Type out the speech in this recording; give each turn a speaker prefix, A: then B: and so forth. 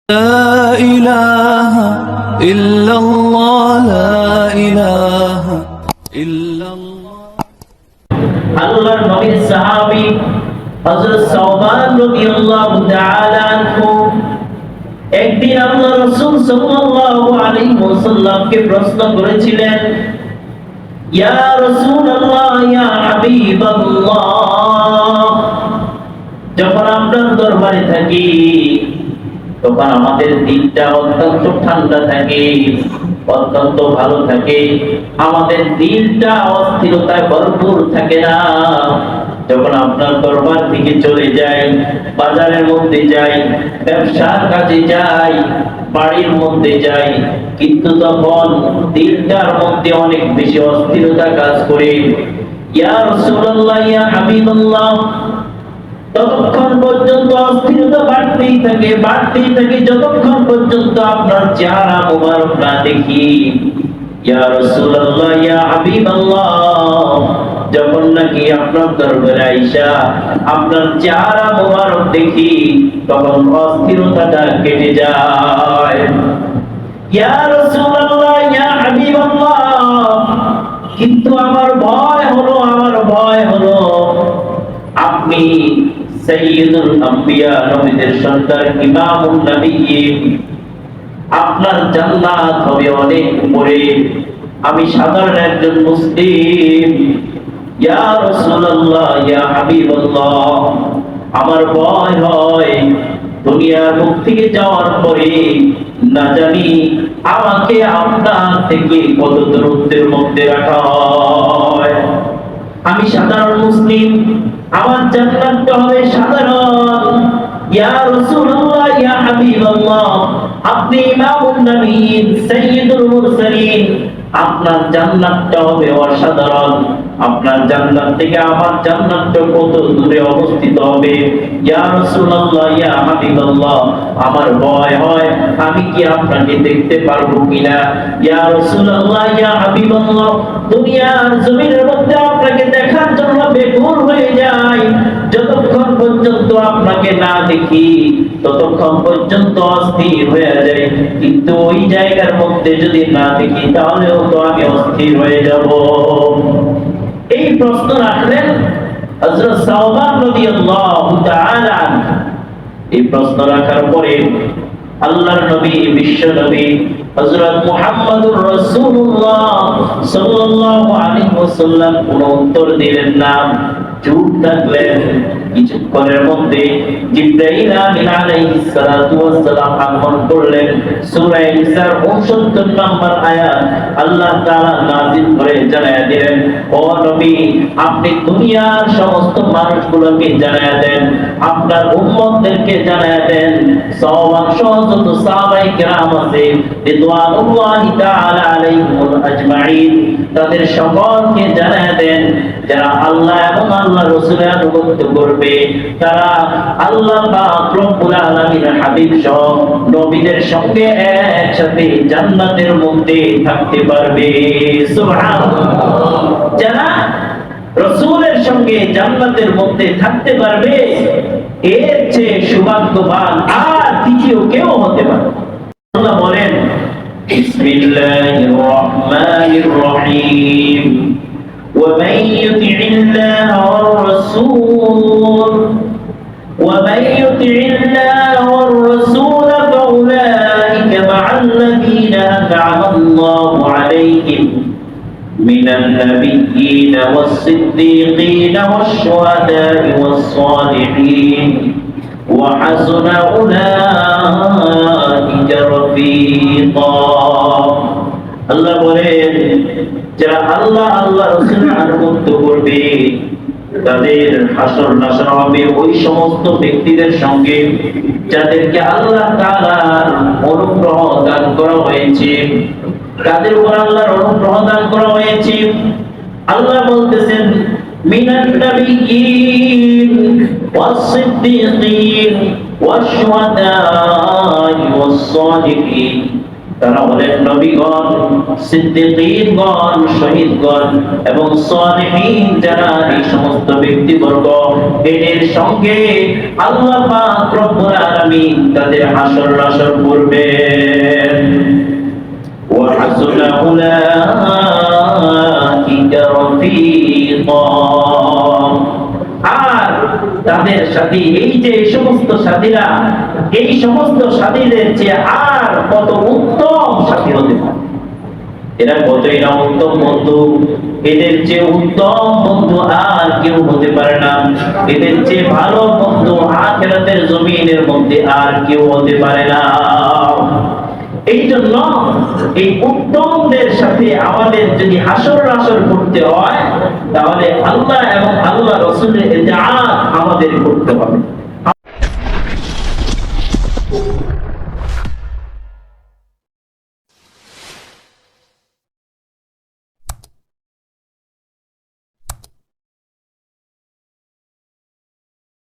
A: لا إله إلا الله لا إله إلا الله
B: আল্লাহর নবীর সাহাবী হযরত সাওবান রাদিয়াল্লাহু তাআলা আনহু একদিন আল্লাহ রাসূল সাল্লাল্লাহু আলাইহি ওয়াসাল্লামকে প্রশ্ন করেছিলেন, ইয়া রাসূলুল্লাহ ইয়া হাবিবাল্লাহ, যখন আপনার দরবারে থাকি তখন আমাদের দিলটা অত্যন্ত ঠান্ডা থাকে, অত্যন্ত ভালো থাকে, আমাদের দিলটা অস্থিরতায় ভরপুর থাকে না। যখন আপনার দরবার থেকে চলে যাই, বাজারের মধ্যে যাই, ব্যবসার কাজে যাই, বাড়ির মধ্যে যাই, কিন্তু তখন দিলটার মধ্যে অনেক বেশি অস্থিরতা কাজ করে। ইয়া রাসূলুল্লাহ ইয়া হাবিবাল্লাহ, ততক্ষণ পর্যন্ত অস্থিরতা বাড়তেই থাকে যতক্ষণ পর্যন্ত আপনার চেহারা মুবারক না দেখি। ইয়া রাসূলুল্লাহ ইয়া হাবিবাল্লাহ, যখন নাকি আপনার দরবারে আইসা আপনার চেহারা মুবারক দেখি তখন অস্থিরতাটা কেটে যায়। ইয়া রাসূলুল্লাহ ইয়া হাবিবাল্লাহ, কিন্তু আমার ভয় হলো আপনি সাইয়্যিদুল আম্বিয়া, নবীদের সর্দার, ইমামুন নবিয়্যিন, আপনার জান্নাত হবে অনেক উপরে, আমি সাধারণ একজন মুসলিম। ইয়া রাসূলুল্লাহ ইয়া হাবিবাল্লাহ, আমার ভয় হয় দুনিয়ার মুখ থেকে যাওয়ার পরে না জানি আমাকে আপনার থেকে কত দূরত্বের মধ্যে রাখা হয়। আমি সাধারণ মুসলিম, আমার জান্নাতটা হবে সাধারণ। ইয়া রাসূলুল্লাহ ইয়া হাবিবাল্লাহ, আপনি ইমামুন নবিয়্যিন, সাইয়্যিদুল মুরসালিন, আপনার জান্নাতটা হবে অসাধারণ। আপনার জান্নাত থেকে আমার জান্নাতটা কত দূরে অবস্থিত হবে। ইয়া রাসূলুল্লাহ ইয়া হাবিবাল্লাহ, আমার ভয় হয় আমি কি আপনাকে দেখতে পারবো কিনা। ইয়া রাসূলুল্লাহ ইয়া হাবিবাল্লাহ, দুনিয়ার জমিনের মধ্যে আপনাকে দেখার জন্য বেকুল হয়ে যাই, যতক্ষণ পর্যন্ত আপনাকে না দেখি ততক্ষণ পর্যন্ত অস্থির হয়ে যায়, কিন্তু ওই জায়গার মধ্যে যদি না দেখি তাহলেও তো আমি অস্থির হয়ে যাব। এই প্রশ্ন রাখলেন হযরত সাওবান রাদিয়াল্লাহু তাআলা। এই প্রশ্ন রাখার পরে আল্লাহর নবী, বিশ্ব নবী হযরত মুহাম্মদুর রাসূলুল্লাহ সাল্লাল্লাহু আলাইহি ওয়াসাল্লাম কোনো উত্তর দিলেন না, চুপ থাকলেন। কিছুক্ষণের মধ্যে জিবরাইল আমিন আলাইহিস সালাতু ওয়াস সালাম আগমন করলেন। সূরা নিসার 69 নম্বর আয়াত আল্লাহ তাআলা নাযিল করে জানায়া দিলেন, ও নবী, আপনি দুনিয়ার সমস্ত মানুষগুলোকে জানায়া দেন, আপনার উম্মতদেরকে জানায়া দেন, সাওবান সহ যত সাহাবায়ে কেরাম আছে রিদওয়ানুল্লাহি তাআলা আলাইহিম আজমাইন, তাদের সকলকে জানায়া দেন যারা আল্লাহ এবং আল্লাহর রাসূলের আনুগত্য করবে তারা আল্লাহ পাক রব্বুল আলামিনের হাবিব সহ নবীদের সঙ্গে একসাথে জান্নাতের মধ্যে থাকতে পারবে। সুবহানাল্লাহ। যারা রাসূলের সঙ্গে জান্নাতের মধ্যে থাকতে পারবে এর চেয়ে সৌভাগ্যবান আর দ্বিতীয় কেউ হতে পারে। আল্লাহ বলেন, বিসমিল্লাহির রহমানির রহিম, ومن يطع الله والرسول فأولئك مع الذين أنعم الله عليهم من النبيين والصديقين والشهداء والصالحين وحسن أولئك رفيقا। আল্লাহ বলেন, যারা আল্লাহ রাসূলের আনুগত্য করবে তাদের হাসর নাসর হবে ওই সমস্ত ব্যক্তিদের সঙ্গে যাদেরকে আল্লাহ তাআলার অনুগ্রহ দান করা হয়েছে, তাদের উপর আল্লাহর অনুগ্রহ দান করা হয়েছে। আল্লাহ বলতেছেন, মিনান নাবিয়্যিন ওয়াস সিদ্দীকিন ওয়াশ শুহাদা'i ওয়াস সালিহিন তারা হলেন নবীগণ, সিদ্দিকীনগণ, শহীদগণ এবং সালেহীন যারা, এই সমস্ত ব্যক্তিবর্গ, এদের সঙ্গে আল্লাহ পাক রব্বুল আলামিন তাদের হাসর নাসর করবেন। ওয়া হাসুনা উলাইকা রাফীকা। আর তাদের সাথী, এই যে এই সমস্ত সাথীরা, এই সমস্ত সাথীদের চেয়ে আর কত উত্তম সাথী হতে পারে। এরা কতই না উত্তম বন্ধু, এদের চেয়ে উত্তম বন্ধু আর কেউ হতে পারে না। এদের চেয়ে ভালো বন্ধু আখিরাতের জমিনের মধ্যে আর কেউ হতে পারে না। এই জন্য এই উত্তমদের সাথে আমাদের যদি হাসর নাসর করতে হয়, তাহলে আল্লাহ এবং আল্লাহ রাসূলের ইতাআত আমাদের করতে হবে।